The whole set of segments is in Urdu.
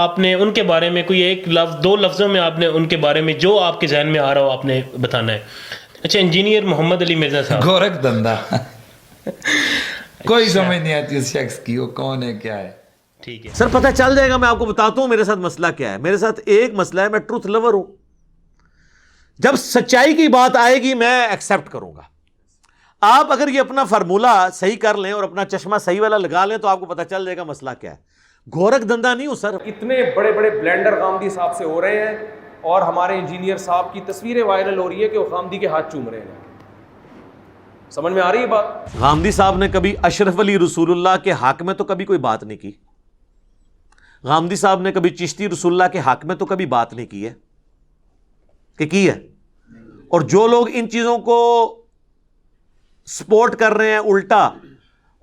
آپ نے ان کے بارے میں کوئی ایک لفظ، 2 لفظوں میں آپ نے ان کے بارے میں جو آپ کے ذہن میں آ رہا ہو آپ نے بتانا ہے. اچھا، انجینئر محمد علی مرزا صاحب. گورکھ دھندا کوئی سمجھ نہیں آتی اس شخص کی، وہ کون ہے کیا ہے. ٹھیک ہے سر پتہ چل جائے گا. میں آپ کو بتاتا ہوں میرے ساتھ مسئلہ کیا ہے. میرے ساتھ ایک مسئلہ ہے، میں ٹروتھ لور ہوں. جب سچائی کی بات آئے گی میں ایکسیپٹ کروں گا. آپ اگر یہ اپنا فارمولہ صحیح کر لیں اور اپنا چشمہ صحیح والا لگا لیں تو آپ کو پتہ چل جائے گا مسئلہ کیا ہے. گورکھ دھندا نہیں ہوں سر. اتنے بڑے بڑے بلینڈر غامدی صاحب سے ہو رہے ہیں اور ہمارے انجینئر صاحب کی تصویریں وائرل ہو رہی ہے کہ وہ غامدی کے ہاتھ چوم رہے ہیں. سمجھ میں آ رہی ہے بات؟ غامدی صاحب نے کبھی اشرف علی رسول اللہ کے حق میں تو کبھی کوئی بات نہیں کی. غامدی صاحب نے کبھی چشتی رسول اللہ کے حق میں تو کبھی بات نہیں کی ہے کہ کی ہے. اور جو لوگ ان چیزوں کو سپورٹ کر رہے ہیں الٹا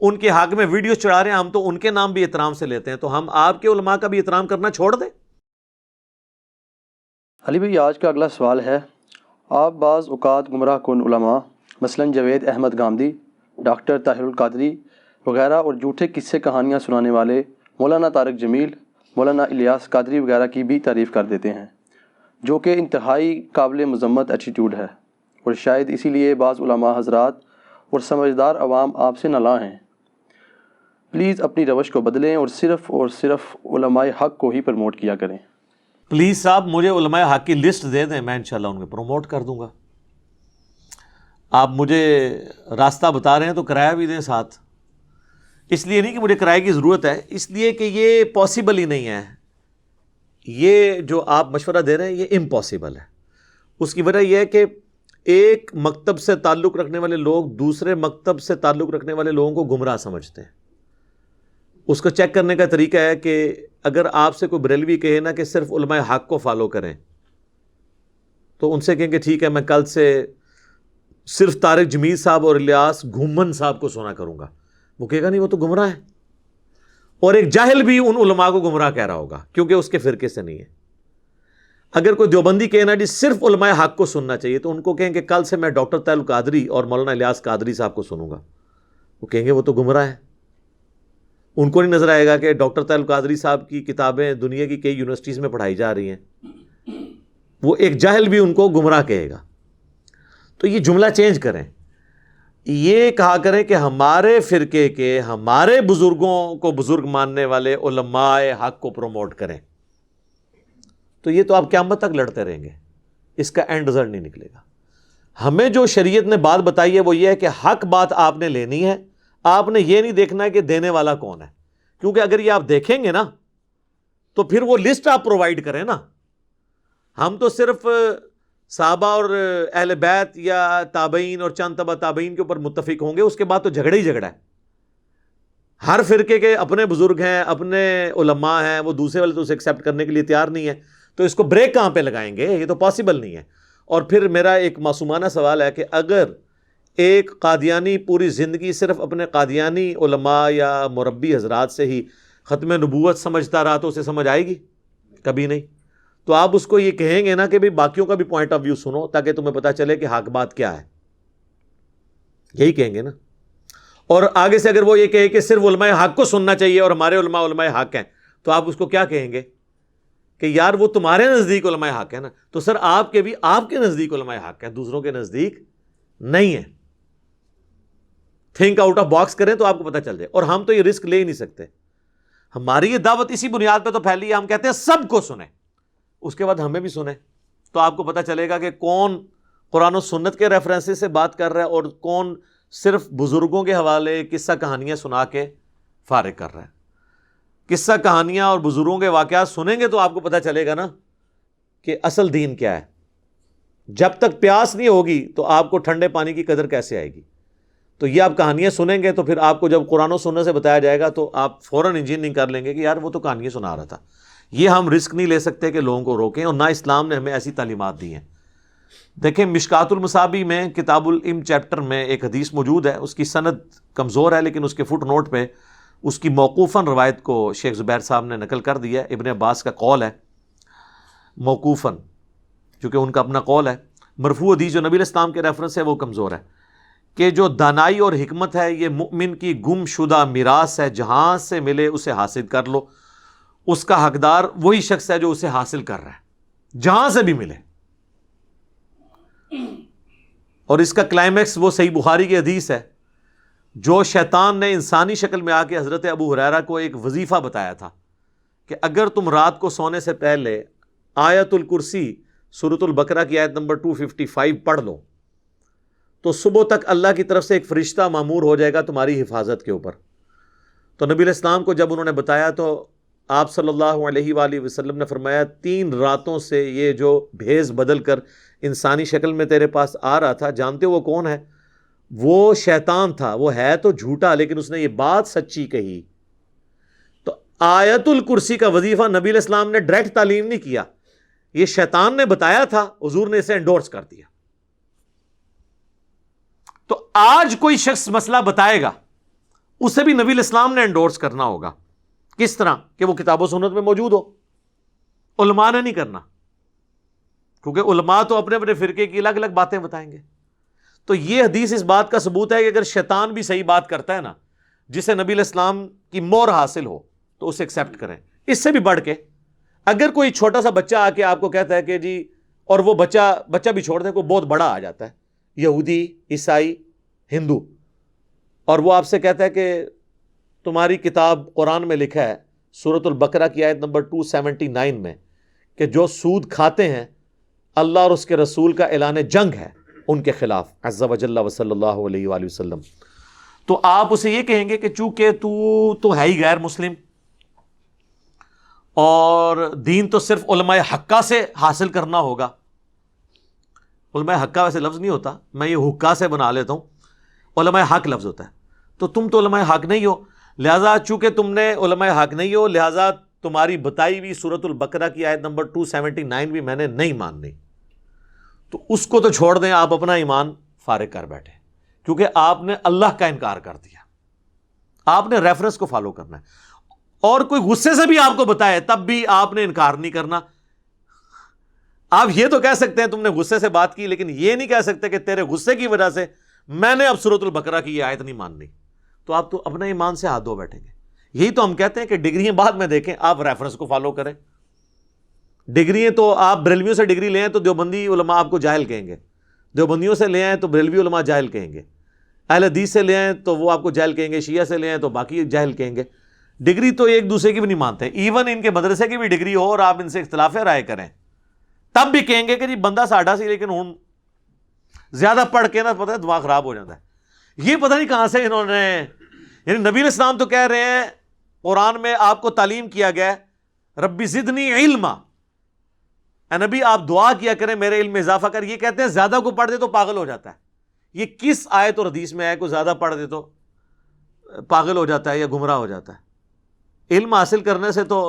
ان کے حق میں ویڈیو چڑھا رہے ہیں، ہم تو ان کے نام بھی احترام سے لیتے ہیں. تو ہم آپ کے علماء کا بھی احترام کرنا چھوڑ دیں. علی بھائی آج کا اگلا سوال ہے، آپ بعض اوقات گمراہ کن علماء مثلا جوید احمد غامدی، ڈاکٹر طاہر القادری وغیرہ اور جھوٹے قصے کہانیاں سنانے والے مولانا طارق جمیل، مولانا الیاس قادری وغیرہ کی بھی تعریف کر دیتے ہیں، جو کہ انتہائی قابل مذمت ایٹیٹیوڈ ہے، اور شاید اسی لیے بعض علماء حضرات اور سمجھدار عوام آپ سے نالاں ہیں. پلیز اپنی روش کو بدلیں اور صرف علماء حق کو ہی پروموٹ کیا کریں. پلیز صاحب مجھے علماء حق کی لسٹ دے دیں، میں انشاءاللہ ان کو پروموٹ کر دوں گا. آپ مجھے راستہ بتا رہے ہیں تو کرایہ بھی دیں ساتھ. اس لیے نہیں کہ مجھے کرائے کی ضرورت ہے، اس لیے کہ یہ پاسبل ہی نہیں ہے. یہ جو آپ مشورہ دے رہے ہیں یہ امپاسبل ہے. اس کی وجہ یہ ہے کہ ایک مکتب سے تعلق رکھنے والے لوگ دوسرے مکتب سے تعلق رکھنے والے لوگوں کو گمراہ سمجھتے ہیں. اس کو چیک کرنے کا طریقہ ہے کہ اگر آپ سے کوئی بریلوی کہے نا کہ صرف علماء حق کو فالو کریں تو ان سے کہیں کہ ٹھیک ہے میں کل سے صرف طارق جمیل صاحب اور الیاس گھومن صاحب کو سنا کروں گا. وہ کہے گا نہیں وہ تو گمراہ ہے. اور ایک جاہل بھی ان علماء کو گمراہ کہہ رہا ہوگا کیونکہ اس کے فرقے سے نہیں ہے. اگر کوئی دیوبندی کہنا جی صرف علماء حق کو سننا چاہیے تو ان کو کہیں کہ کل سے میں ڈاکٹر طاہر القادری اور مولانا الیاس قادری صاحب کو سنوں گا. وہ کہیں گے وہ تو گمراہ ہے. ان کو نہیں نظر آئے گا کہ ڈاکٹر طاہر القادری صاحب کی کتابیں دنیا کی کئی یونیورسٹیز میں پڑھائی جا رہی ہیں. وہ ایک جاہل بھی ان کو گمراہ کہے گا. تو یہ جملہ چینج کریں. یہ کہا کریں کہ ہمارے فرقے کے ہمارے بزرگوں کو بزرگ ماننے والے علماء حق کو پروموٹ کریں. تو یہ تو آپ قیامت تک لڑتے رہیں گے، اس کا اینڈ رزلٹ نہیں نکلے گا. ہمیں جو شریعت نے بات بتائی ہے وہ یہ ہے کہ حق بات آپ نے لینی ہے. آپ نے یہ نہیں دیکھنا ہے کہ دینے والا کون ہے، کیونکہ اگر یہ آپ دیکھیں گے نا تو پھر وہ لسٹ آپ پرووائڈ کریں نا. ہم تو صرف صحابہ اور اہل بیت یا تابعین اور چند تبع تابعین کے اوپر متفق ہوں گے، اس کے بعد تو جھگڑا ہی جھگڑا ہے. ہر فرقے کے اپنے بزرگ ہیں، اپنے علماء ہیں، وہ دوسرے والے تو اسے ایکسیپٹ کرنے کے لیے تیار نہیں ہے. تو اس کو بریک کہاں پہ لگائیں گے؟ یہ تو پاسبل نہیں ہے. اور پھر میرا ایک معصومانہ سوال ہے کہ اگر ایک قادیانی پوری زندگی صرف اپنے قادیانی علماء یا مربی حضرات سے ہی ختم نبوت سمجھتا رہا تو اسے سمجھ آئے گی؟ کبھی نہیں. تو آپ اس کو یہ کہیں گے نا کہ بھی باقیوں کا بھی پوائنٹ آف ویو سنو تاکہ تمہیں پتہ چلے کہ حق بات کیا ہے. یہی کہیں گے نا. اور آگے سے اگر وہ یہ کہے کہ صرف علماء حق کو سننا چاہیے اور ہمارے علماء علماء حق ہیں تو آپ اس کو کیا کہیں گے کہ یار وہ تمہارے نزدیک علماء حق ہے نا. تو سر آپ کے بھی آپ کے نزدیک علماء حق ہیں، دوسروں کے نزدیک نہیں ہے. تھنک آؤٹ آف باکس کریں تو آپ کو پتہ چل جائے. اور ہم تو یہ رسک لے ہی نہیں سکتے. ہماری یہ دعوت اسی بنیاد پہ تو پھیلی ہے، ہم کہتے ہیں سب کو سنیں، اس کے بعد ہمیں بھی سنیں. تو آپ کو پتہ چلے گا کہ کون قرآن و سنت کے ریفرنسز سے بات کر رہا ہے اور کون صرف بزرگوں کے حوالے قصہ کہانیاں سنا کے فارغ کر رہا ہے. قصہ کہانیاں اور بزرگوں کے واقعات سنیں گے تو آپ کو پتہ چلے گا نا کہ اصل دین کیا ہے. جب تک پیاس نہیں ہوگی تو آپ کو ٹھنڈے پانی کی قدر کیسے آئے گی؟ تو یہ آپ کہانیاں سنیں گے تو پھر آپ کو جب قرآن و سنت سے بتایا جائے گا تو آپ فوراً انجینئرنگ کر لیں گے کہ یار وہ تو کہانیاں سنا رہا تھا. یہ ہم رسک نہیں لے سکتے کہ لوگوں کو روکیں، اور نہ اسلام نے ہمیں ایسی تعلیمات دی ہیں. دیکھیں مشکات المصابیح میں کتاب العلم چیپٹر میں ایک حدیث موجود ہے، اس کی سند کمزور ہے لیکن اس کے فٹ نوٹ پہ اس کی موقوفاً روایت کو شیخ زبیر صاحب نے نقل کر دیا ہے. ابن عباس کا قول ہے موقوفاً، چونکہ ان کا اپنا قول ہے. مرفوع حدیث جو نبی علیہ السلام کے ریفرنس ہے وہ کمزور ہے کہ جو دانائی اور حکمت ہے یہ مؤمن کی گم شدہ میراث ہے، جہاں سے ملے اسے حاصل کر لو. اس کا حقدار وہی شخص ہے جو اسے حاصل کر رہا ہے، جہاں سے بھی ملے. اور اس کا کلائمیکس وہ صحیح بخاری کی حدیث ہے جو شیطان نے انسانی شکل میں آ کے حضرت ابو ہریرہ کو ایک وظیفہ بتایا تھا کہ اگر تم رات کو سونے سے پہلے آیت الکرسی سورۃ البقرہ کی آیت نمبر 255 پڑھ لو تو صبح تک اللہ کی طرف سے ایک فرشتہ مامور ہو جائے گا تمہاری حفاظت کے اوپر. تو نبی علیہ السلام کو جب انہوں نے بتایا تو آپ صلی اللہ علیہ وآلہ وسلم نے فرمایا 3 راتوں سے یہ جو بھیس بدل کر انسانی شکل میں تیرے پاس آ رہا تھا، جانتے ہو وہ کون ہے؟ وہ شیطان تھا. وہ ہے تو جھوٹا لیکن اس نے یہ بات سچی کہی. تو آیت الکرسی کا وظیفہ نبی علیہ السلام نے ڈائریکٹ تعلیم نہیں کیا، یہ شیطان نے بتایا تھا، حضور نے اسے انڈورس کر دیا. تو آج کوئی شخص مسئلہ بتائے گا اسے بھی نبی علیہ السلام نے انڈورس کرنا ہوگا. کس طرح؟ کہ وہ کتاب و سنت میں موجود ہو. علماء نے نہیں کرنا، کیونکہ علماء تو اپنے اپنے فرقے کی الگ الگ باتیں بتائیں گے. تو یہ حدیث اس بات کا ثبوت ہے کہ اگر شیطان بھی صحیح بات کرتا ہے نا، جسے نبی علیہ السلام کی مہر حاصل ہو تو اسے ایکسیپٹ کریں. اس سے بھی بڑھ کے اگر کوئی چھوٹا سا بچہ آ کے آپ کو کہتا ہے کہ جی، اور وہ بچہ بھی چھوڑ دیں، کوئی بہت بڑا آ جاتا ہے، یہودی، عیسائی، ہندو، اور وہ آپ سے کہتا ہے کہ تمہاری کتاب قرآن میں لکھا ہے سورۃ البقرہ کی آیت نمبر 279 میں کہ جو سود کھاتے ہیں اللہ اور اس کے رسول کا اعلان جنگ ہے ان کے خلاف عز وجل وصلی اللہ علیہ وآلہ وسلم. تو آپ اسے یہ کہیں گے کہ چونکہ تو ہے ہی غیر مسلم اور دین تو صرف علماء حقہ سے حاصل کرنا ہوگا. علماء حقہ ویسے لفظ نہیں ہوتا، میں یہ حقہ سے بنا لیتا ہوں، علماء حق لفظ ہوتا ہے. تو تم علماء حق نہیں ہو، لہٰذا چونکہ تم نے علماء حق نہیں ہو لہٰذا تمہاری بتائی ہوئی سورۃ البقرہ کی آیت نمبر 279 بھی میں نے نہیں ماننی. تو اس کو تو چھوڑ دیں، آپ اپنا ایمان فارغ کر بیٹھے، کیونکہ آپ نے اللہ کا انکار کر دیا. آپ نے ریفرنس کو فالو کرنا ہے، اور کوئی غصے سے بھی آپ کو بتائے تب بھی آپ نے انکار نہیں کرنا. آپ یہ تو کہہ سکتے ہیں تم نے غصے سے بات کی، لیکن یہ نہیں کہہ سکتے کہ تیرے غصے کی وجہ سے میں نے اب سورۃ البقرہ کی یہ آیت نہیں ماننی. تو آپ تو اپنے ایمان سے ہاتھ دھو بیٹھیں گے. یہی تو ہم کہتے ہیں کہ ڈگریاں بعد میں دیکھیں، آپ ریفرنس کو فالو کریں. ڈگریاں تو آپ بریلویوں سے ڈگری لے آئیں تو دیوبندی علماء آپ کو جاہل کہیں گے، دیوبندیوں سے لے آئیں تو بریلوی علماء جاہل کہیں گے، اہل حدیث سے لے آئیں تو وہ آپ کو جاہل کہیں گے، شیعہ سے لے آئیں تو باقی جاہل کہیں گے. ڈگری تو ایک دوسرے کی بھی نہیں مانتے. ایون ان کے مدرسے کی بھی ڈگری ہو اور آپ ان سے اختلاف رائے کریں تب بھی کہیں گے کہ جی بندہ ساڈا سی لیکن ہوں زیادہ پڑھ کے نا پتہ ہے دماغ خراب ہو جاتا ہے. یہ پتہ نہیں کہاں سے انہوں نے، یعنی نبی علیہ السلام تو کہہ رہے ہیں قرآن میں آپ کو تعلیم کیا گیا ہے ربی زدنی علما، اے نبی آپ دعا کیا کریں میرے علم میں اضافہ کر. یہ کہتے ہیں زیادہ کو پڑھ دے تو پاگل ہو جاتا ہے. یہ کس آیت اور حدیث میں ہے کو زیادہ پڑھ دے تو پاگل ہو جاتا ہے یا گمراہ ہو جاتا ہے؟ علم حاصل کرنے سے تو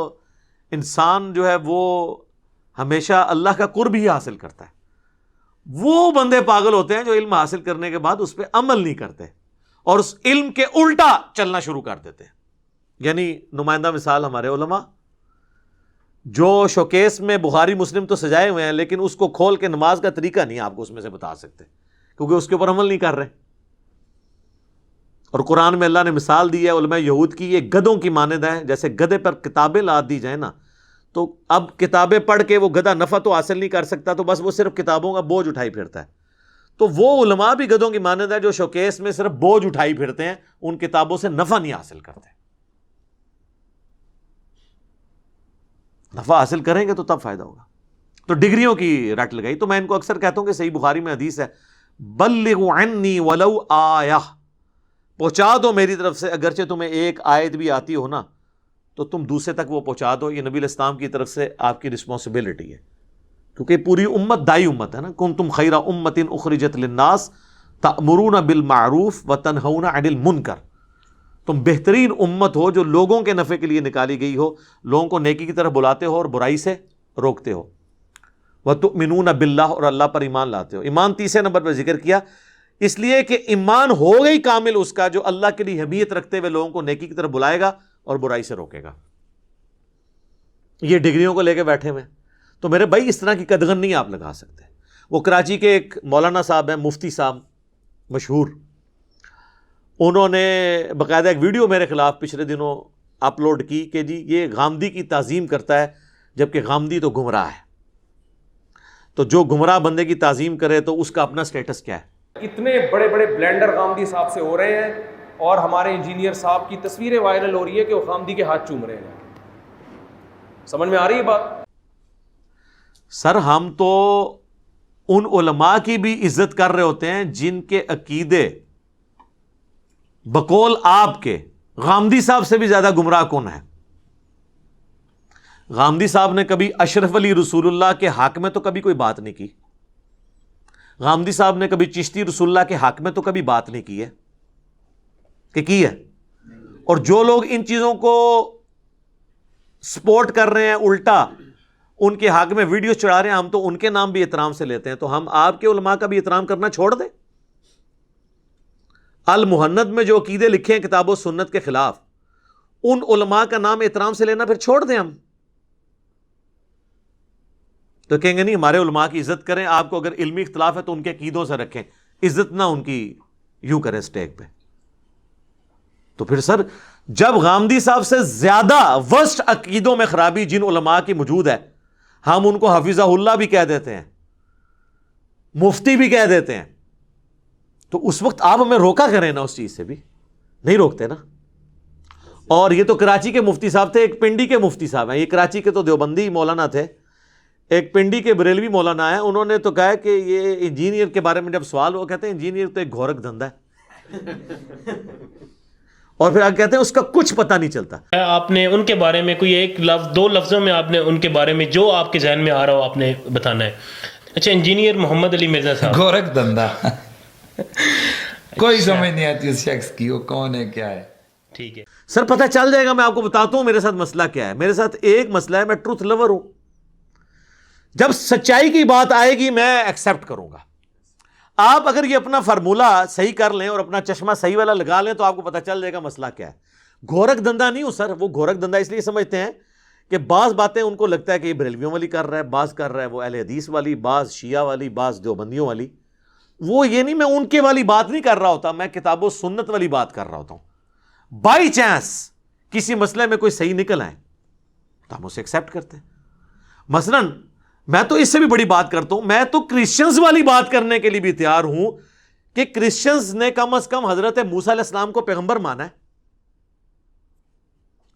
انسان جو ہے وہ ہمیشہ اللہ کا قرب ہی حاصل کرتا ہے. وہ بندے پاگل ہوتے ہیں جو علم حاصل کرنے کے بعد اس پہ عمل نہیں کرتے اور اس علم کے الٹا چلنا شروع کر دیتے ہیں. یعنی نمائندہ مثال ہمارے علماء جو شوکیس میں بخاری مسلم تو سجائے ہوئے ہیں لیکن اس کو کھول کے نماز کا طریقہ نہیں آپ کو اس میں سے بتا سکتے کیونکہ اس کے اوپر عمل نہیں کر رہے. اور قرآن میں اللہ نے مثال دی ہے علماء یہود کی، یہ گدھوں کی مانند ہیں. جیسے گدھے پر کتابیں لاد دی جائیں نا تو اب کتابیں پڑھ کے وہ گدھا نفع تو حاصل نہیں کر سکتا، تو بس وہ صرف کتابوں کا بوجھ اٹھائی پھرتا ہے. تو وہ علماء بھی گدھوں کی مانند ہے جو شوکیس میں صرف بوجھ اٹھائی پھرتے ہیں، ان کتابوں سے نفع نہیں حاصل کرتے. نفع حاصل کریں گے تو تب فائدہ ہوگا. تو ڈگریوں کی رٹ لگائی. تو میں ان کو اکثر کہتا ہوں کہ صحیح بخاری میں حدیث ہے بلغوا عنی ولو آیہ، پہنچا دو میری طرف سے اگرچہ تمہیں ایک آیت بھی آتی ہو نا تو تم دوسرے تک وہ پہنچا دو. یہ نبی علیہ السلام کی طرف سے آپ کی رسپانسبلٹی ہے کیونکہ پوری امت دائی امت ہے نا. کنتم خیر امت اخرجت للناس تأمرون بالمعروف وتنہون عن المنکر، تم بہترین امت ہو جو لوگوں کے نفع کے لیے نکالی گئی ہو، لوگوں کو نیکی کی طرف بلاتے ہو اور برائی سے روکتے ہو. وتؤمنون باللہ، اور اللہ پر ایمان لاتے ہو. ایمان تیسرے نمبر پر ذکر کیا اس لیے کہ ایمان ہو گئی کامل اس کا جو اللہ کے لیے حمیت رکھتے ہوئے لوگوں کو نیکی کی طرف بلائے گا اور برائی سے روکے گا. یہ ڈگریوں کو لے کے بیٹھے ہوئے. تو میرے بھائی اس طرح کی قدغن نہیں آپ لگا سکتے. وہ کراچی کے ایک مولانا صاحب ہیں، مفتی صاحب مشہور، انہوں نے باقاعدہ ایک ویڈیو میرے خلاف پچھلے دنوں اپلوڈ کی کہ جی یہ غامدی کی تعظیم کرتا ہے جبکہ غامدی تو گمراہ ہے. تو جو گمراہ بندے کی تعظیم کرے تو اس کا اپنا سٹیٹس کیا ہے؟ اتنے بڑے بڑے بلینڈر غامدی صاحب سے ہو رہے ہیں اور ہمارے انجینئر صاحب کی تصویریں وائرل ہو رہی ہے کہ وہ غامدی کے ہاتھ چوم رہے ہیں. سمجھ میں آ رہی ہے بات؟ سر ہم تو ان علماء کی بھی عزت کر رہے ہوتے ہیں جن کے عقیدے بقول آپ کے غامدی صاحب سے بھی زیادہ گمراہ کون ہے. غامدی صاحب نے کبھی اشرف علی رسول اللہ کے حق میں تو کبھی کوئی بات نہیں کی. غامدی صاحب نے کبھی چشتی رسول اللہ کے حق میں تو کبھی بات نہیں کی ہے کہ کی ہے. اور جو لوگ ان چیزوں کو سپورٹ کر رہے ہیں الٹا ان کے حق میں ویڈیو چڑھا رہے ہیں, ہم تو ان کے نام بھی احترام سے لیتے ہیں. تو ہم آپ کے علماء کا بھی احترام کرنا چھوڑ دیں؟ المہند میں جو عقیدے لکھے ہیں کتاب و سنت کے خلاف, ان علماء کا نام احترام سے لینا پھر چھوڑ دیں ہم؟ تو کہیں گے نہیں ہمارے علماء کی عزت کریں. آپ کو اگر علمی اختلاف ہے تو ان کے عقیدوں سے رکھیں, عزت نہ ان کی یوں کریں اسٹیک پہ. تو پھر سر جب غامدی صاحب سے زیادہ ورسٹ عقیدوں میں خرابی جن علماء کی موجود ہے, ہم ان کو حفظہ اللہ بھی کہہ دیتے ہیں, مفتی بھی کہہ دیتے ہیں, تو اس وقت آپ ہمیں روکا کریں نا, اس چیز سے بھی نہیں روکتے نا. اور یہ تو کراچی کے مفتی صاحب تھے, ایک پنڈی کے مفتی صاحب ہیں. یہ کراچی کے تو دیوبندی مولانا تھے, ایک پنڈی کے بریلوی مولانا ہے. انہوں نے تو کہا کہ یہ انجینئر کے بارے میں جب سوال ہو, کہتے ہیں انجینئر تو ایک گھورک دھندا ہے. اور پھر آگے کہتے ہیں اس کا کچھ پتہ نہیں چلتا. آپ نے ان کے بارے میں کوئی ایک لفظ, دو لفظوں میں آپ نے ان کے بارے میں جو آپ کے ذہن میں آ رہا ہو آپ نے بتانا ہے. اچھا, انجینئر محمد علی مرزا صاحب. گورکھ دھندا کوئی سمجھ نہیں آتی اس شخص کی, وہ کون ہے کیا ہے. ٹھیک ہے سر پتہ چل جائے گا, میں آپ کو بتاتا ہوں میرے ساتھ مسئلہ کیا ہے. میرے ساتھ ایک مسئلہ ہے, میں ٹروتھ لور ہوں. جب سچائی کی بات آئے گی میں ایکسیپٹ کروں گا. آپ اگر یہ اپنا فارمولہ صحیح کر لیں اور اپنا چشمہ صحیح والا لگا لیں تو آپ کو پتہ چل جائے گا مسئلہ کیا ہے. گھورک دھندا نہیں ہوں سر. وہ گھورک دھندا اس لیے سمجھتے ہیں کہ بعض باتیں ان کو لگتا ہے کہ یہ بریلویوں والی کر رہا ہے, بعض کر رہا ہے وہ اہل حدیث والی, بعض شیعہ والی, بعض دیوبندیوں والی. وہ یہ نہیں, میں ان کے والی بات نہیں کر رہا ہوتا, میں کتاب و سنت والی بات کر رہا ہوتا ہوں. بائی چانس کسی مسئلے میں کوئی صحیح نکل آئے تو ہم اسے ایکسیپٹ کرتے ہیں. مثلاً میں تو اس سے بھی بڑی بات کرتا ہوں, میں تو کرسچنز والی بات کرنے کے لیے بھی تیار ہوں کہ کرسچنز نے کم از کم حضرت موسیٰ علیہ السلام کو پیغمبر مانا ہے,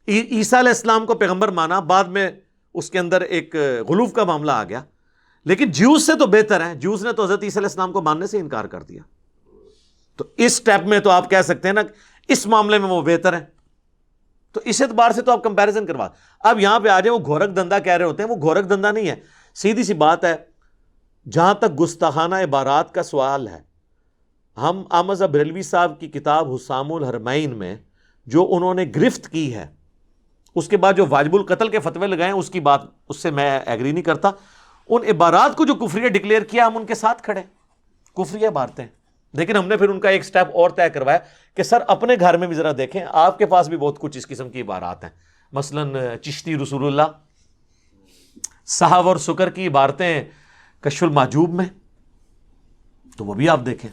عیسیٰ علیہ السلام کو پیغمبر مانا, بعد میں اس کے اندر ایک غلوف کا معاملہ آ گیا. لیکن جیوز سے تو بہتر ہیں, جیوز نے تو حضرت عیسیٰ علیہ السلام کو ماننے سے انکار کر دیا. تو اس سٹیپ میں تو آپ کہہ سکتے ہیں نا اس معاملے میں وہ بہتر ہیں. تو اس اعتبار سے تو آپ کمپیریزن کروا. اب یہاں پہ آ جائیں, وہ گھورک دھندا کہہ رہے ہوتے ہیں, وہ گھورک دھندا نہیں ہے. سیدھی سی بات ہے, جہاں تک گستاخانہ عبارات کا سوال ہے, ہم احمد بریلوی صاحب کی کتاب حسام الحرمین میں جو انہوں نے گرفت کی ہے, اس کے بعد جو واجب القتل کے فتوے لگائے ہیں, اس کی بات اس سے میں ایگری نہیں کرتا. ان عبارات کو جو کفریہ ڈکلیئر کیا ہم ان کے ساتھ کھڑے, کفریہ عبارتیں. لیکن ہم نے پھر ان کا ایک سٹیپ اور طے کروایا کہ سر اپنے گھر میں بھی ذرا دیکھیں, آپ کے پاس بھی بہت کچھ اس قسم کی عبارات ہیں. مثلاً چشتی رسول اللہ, صحاب اور سکر کی عبارتیں کشف المحجوب میں, تو وہ بھی آپ دیکھیں.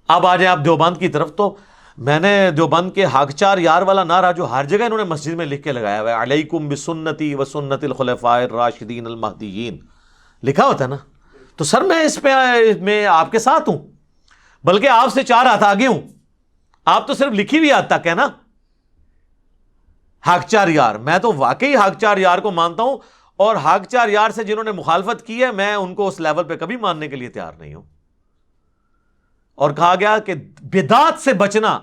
اب آ جائیں آپ دیوبند کی طرف, تو میں نے دیوبند کے ہاکچار یار والا نعرہ جو ہر جگہ انہوں نے مسجد میں لکھ کے لگایا ہوا ہے, علیکم بسنتی و سنت الخلفاء الراشدین المہدیین, لکھا ہوتا ہے نا. تو سر میں اس پہ میں آپ کے ساتھ ہوں, بلکہ آپ سے 4 ہاتھ آگے ہوں. آپ تو صرف لکھی ہوئی یاد تک ہے نا ہاکچار یار. میں تو واقعی ہاکچار یار کو مانتا ہوں, اور ہاکچار یار سے جنہوں نے مخالفت کی ہے میں ان کو اس لیول پہ کبھی ماننے کے لیے تیار نہیں ہوں. اور کہا گیا کہ بدعت سے بچنا,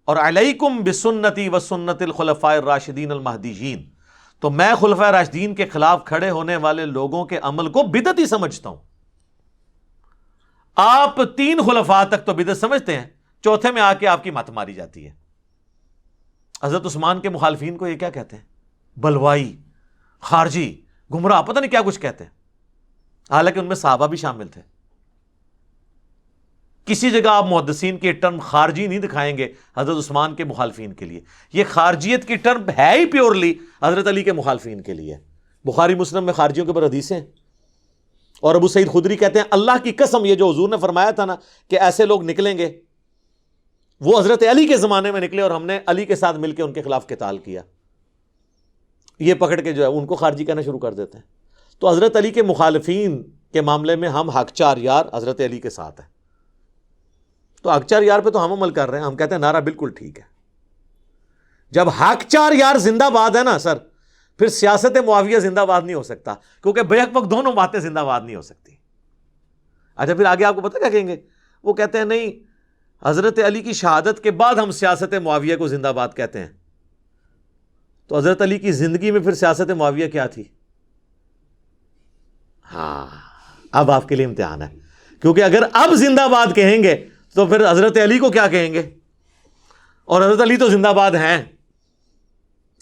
اور علیکم بسنتی و سنت الخلفاء الراشدین المہدیین, تو میں خلفاء راشدین کے خلاف کھڑے ہونے والے لوگوں کے عمل کو بدعت ہی سمجھتا ہوں. آپ 3 خلفاء تک تو بدعت سمجھتے ہیں, چوتھے میں آ کے آپ کی مت ماری جاتی ہے. حضرت عثمان کے مخالفین کو یہ کیا کہتے ہیں؟ بلوائی, خارجی, گمراہ, پتہ نہیں کیا کچھ کہتے ہیں, حالانکہ ان میں صحابہ بھی شامل تھے. کسی جگہ آپ محدثین کی ٹرم خارجی نہیں دکھائیں گے حضرت عثمان کے مخالفین کے لیے. یہ خارجیت کی ٹرم ہے ہی پیورلی حضرت علی کے مخالفین کے لیے. بخاری مسلم میں خارجیوں کے اوپر حدیثیں, اور ابو سعید خدری کہتے ہیں اللہ کی قسم یہ جو حضور نے فرمایا تھا نا کہ ایسے لوگ نکلیں گے, وہ حضرت علی کے زمانے میں نکلے اور ہم نے علی کے ساتھ مل کے ان کے خلاف قتال کیا. یہ پکڑ کے جو ہے ان کو خارجی کہنا شروع کر دیتے ہیں. تو حضرت علی کے مخالفین کے معاملے میں ہم حق چار یار حضرت علی کے ساتھ ہیں. تو حق چار یار پہ تو ہم عمل کر رہے ہیں. ہم کہتے ہیں نعرہ بالکل ٹھیک ہے. جب حق چار یار زندہ باد ہے نا سر, پھر سیاست معاویہ زندہ باد نہیں ہو سکتا, کیونکہ بیک وقت دونوں باتیں زندہ باد نہیں ہو سکتی. اچھا پھر آگے آپ کو پتہ کیا کہیں گے, وہ کہتے ہیں نہیں حضرت علی کی شہادت کے بعد ہم سیاست معاویہ کو زندہ باد کہتے ہیں. تو حضرت علی کی زندگی میں پھر سیاست معاویہ کیا تھی؟ ہاں اب آپ کے لیے امتحان ہے, کیونکہ اگر اب زندہ باد کہیں گے تو پھر حضرت علی کو کیا کہیں گے؟ اور حضرت علی تو زندہ باد ہیں.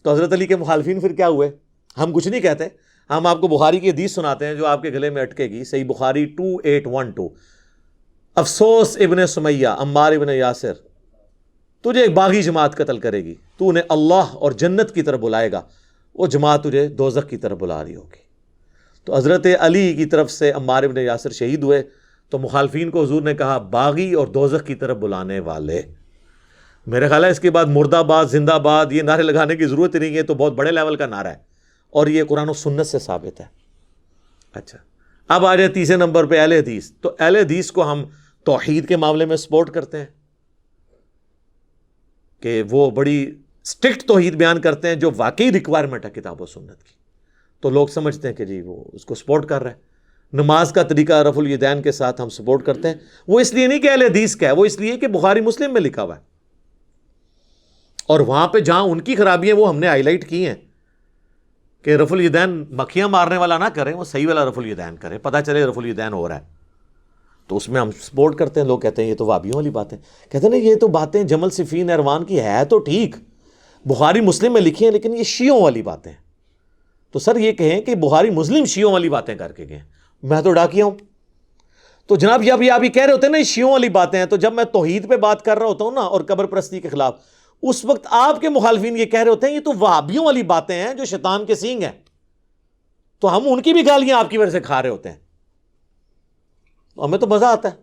تو حضرت علی کے مخالفین پھر کیا ہوئے؟ ہم کچھ نہیں کہتے, ہم آپ کو بخاری کی حدیث سناتے ہیں جو آپ کے گلے میں اٹکے گی. صحیح بخاری 2812, افسوس ابن سمیہ عمار ابن یاسر, تجھے ایک باغی جماعت قتل کرے گی, تو انہیں اللہ اور جنت کی طرف بلائے گا, وہ جماعت تجھے دوزخ کی طرف بلا رہی ہوگی. تو حضرت علی کی طرف سے عمار ابن یاسر شہید ہوئے. تو مخالفین کو حضور نے کہا باغی اور دوزخ کی طرف بلانے والے. میرے خیال ہے اس کے بعد مردہ باد زندہ باد یہ نعرے لگانے کی ضرورت نہیں ہے, تو بہت بڑے لیول کا نعرہ ہے اور یہ قرآن و سنت سے ثابت ہے. اچھا اب آ جائے تیسرے نمبر پہ اہل حدیث. تو اہل حدیث کو ہم توحید کے معاملے میں سپورٹ کرتے ہیں کہ وہ بڑی اسٹرکٹ توحید بیان کرتے ہیں جو واقعی ریکوائرمنٹ ہے کتاب و سنت کی. تو لوگ سمجھتے ہیں کہ جی وہ اس کو سپورٹ کر رہا ہے. نماز کا طریقہ رفع الیدین کے ساتھ ہم سپورٹ کرتے ہیں. وہ اس لیے نہیں کہ اہل حدیث کا ہے, وہ اس لیے کہ بخاری مسلم میں لکھا ہوا ہے, اور وہاں پہ جہاں ان کی خرابی ہے وہ ہم نے ہائی لائٹ کی ہیں کہ رفع الیدین مکھیاں مارنے والا نہ کریں, وہ صحیح والا رفع الیدین کریں, پتہ چلے رفع الیدین ہو رہا ہے. تو اس میں ہم سپورٹ کرتے ہیں. لوگ کہتے ہیں یہ تو وہابیوں والی باتیں, کہتے ہیں نہیں یہ تو باتیں جمل صفین اروان کی ہے تو ٹھیک, بخاری مسلم میں لکھی ہیں, لیکن یہ شیعوں والی باتیں. تو سر یہ کہیں کہ بخاری مسلم شیعوں والی باتیں کر کے گئے, میں تو ڈاکیا ہوں. تو جناب یہ ابھی آپ یہ کہہ رہے ہوتے ہیں نا یہ شیعوں والی باتیں ہیں, تو جب میں توحید پہ بات کر رہا ہوتا ہوں نا اور قبر پرستی کے خلاف, اس وقت آپ کے مخالفین یہ کہہ رہے ہوتے ہیں یہ تو وہابیوں والی باتیں ہیں جو شیطان کے سینگ ہیں. تو ہم ان کی بھی گالیاں آپ کی وجہ سے کھا رہے ہوتے ہیں. ہمیں تو مزہ آتا ہے,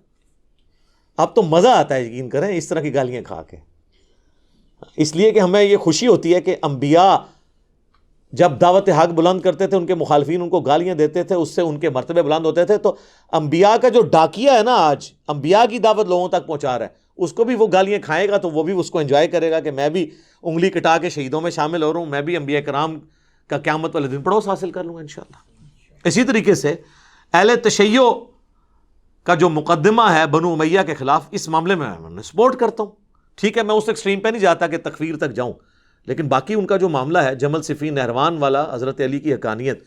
اب تو مزہ آتا ہے یقین کریں اس طرح کی گالیاں کھا کے. اس لیے کہ ہمیں یہ خوشی ہوتی ہے کہ انبیاء جب دعوت حق بلند کرتے تھے ان کے مخالفین ان کو گالیاں دیتے تھے, اس سے ان کے مرتبے بلند ہوتے تھے. تو انبیاء کا جو ڈاکیا ہے نا آج انبیاء کی دعوت لوگوں تک پہنچا رہا ہے, اس کو بھی وہ گالیاں کھائے گا تو وہ بھی اس کو انجوائے کرے گا کہ میں بھی انگلی کٹا کے شہیدوں میں شامل ہو رہا ہوں, میں بھی انبیاء کرام کا قیامت والے دن پڑوس حاصل کر لوں گا انشاءاللہ. اسی طریقے سے اہل تشیع کا جو مقدمہ ہے بنو امیہ کے خلاف, اس معاملے میں سپورٹ کرتا ہوں. ٹھیک ہے میں اس ایکسٹریم پہ نہیں جاتا کہ تکفیر تک جاؤں, لیکن باقی ان کا جو معاملہ ہے جمل صفین نہروان والا, حضرت علی کی حقانیت,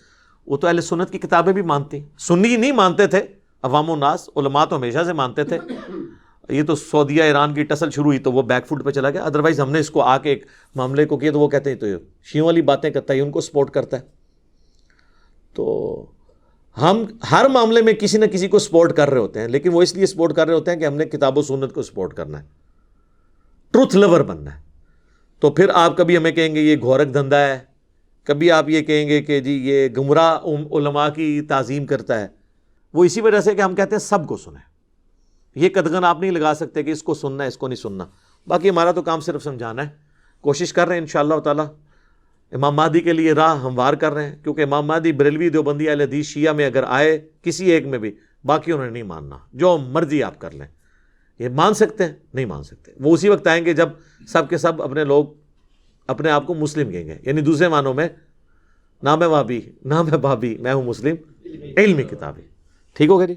وہ تو اہل سنت کی کتابیں بھی مانتی. سنی نہیں مانتے تھے عوام الناس, علماء تو ہمیشہ سے مانتے تھے. یہ تو سعودیہ ایران کی ٹسل شروع ہوئی تو وہ بیک فوٹ پہ چلا گیا, ادروائز ہم نے اس کو آ کے ایک معاملے کو کیا تو وہ کہتے ہیں تو شیعوں والی باتیں کرتا ہے, ان کو سپورٹ کرتا ہے. تو ہم ہر معاملے میں کسی نہ کسی کو سپورٹ کر رہے ہوتے ہیں, لیکن وہ اس لیے سپورٹ کر رہے ہوتے ہیں کہ ہم نے کتاب و سنت کو سپورٹ کرنا ہے, ٹروتھ لور بننا ہے. تو پھر آپ کبھی ہمیں کہیں گے یہ گھورک دھندا ہے, کبھی آپ یہ کہیں گے کہ جی یہ گمراہ علماء کی تعظیم کرتا ہے. وہ اسی وجہ سے کہ ہم کہتے ہیں سب کو سنیں, یہ قدغن آپ نہیں لگا سکتے کہ اس کو سننا ہے اس کو نہیں سننا. باقی ہمارا تو کام صرف سمجھانا ہے, کوشش کر رہے ہیں انشاءاللہ تعالی امام مہدی کے لیے راہ ہموار کر رہے ہیں, کیونکہ امام مہدی بریلوی دیوبندی اہل حدیث شیعہ میں اگر آئے کسی ایک میں بھی, باقیوں نے نہیں ماننا. جو مرضی آپ کر لیں, یہ مان سکتے ہیں نہیں مان سکتے. وہ اسی وقت آئیں گے جب سب کے سب اپنے لوگ اپنے آپ کو مسلم کہیں گے, یعنی دوسرے معنوں میں نہ میں وہابی نہ میں بھابی, میں ہوں مسلم علمی کتابی. ٹھیک ہو گیا جی.